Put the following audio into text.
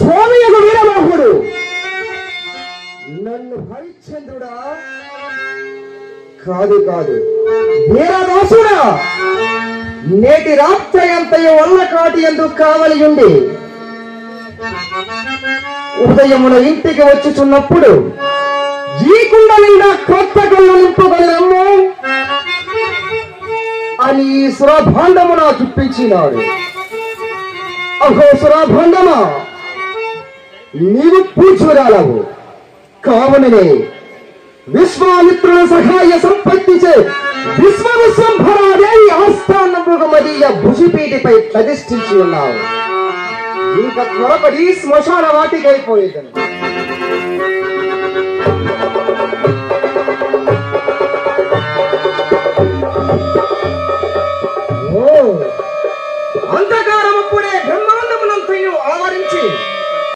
స్వామియకు వీరబాహుడు నన్ను హరిశ్చంద్రుడా కాదు కాదు వీరదాసుడా నేటి రాత్రి అంతయు వల్ల కాటి ఎందుకు కావలి ఉండి ఉదయమున ఇంటికి వచ్చుచున్నప్పుడు ఈ కుండ నిండా కొత్త కళ్ళు నింపగలము అని సురభాండము నా చూపించినాడు. అహో సురభాండమా, నీవు పూజురాలవు కావుననే విశ్వామిత్రుల సహాయ సంపత్తిచే విశ్వవిశ్వంభరాదేవి ఆస్థానముగా మదీయ భుజిపీటిపై ప్రతిష్ఠించి ఉన్నావు. ఇంకా త్వరపడి శ్మశాన వాటికైపోయేదను.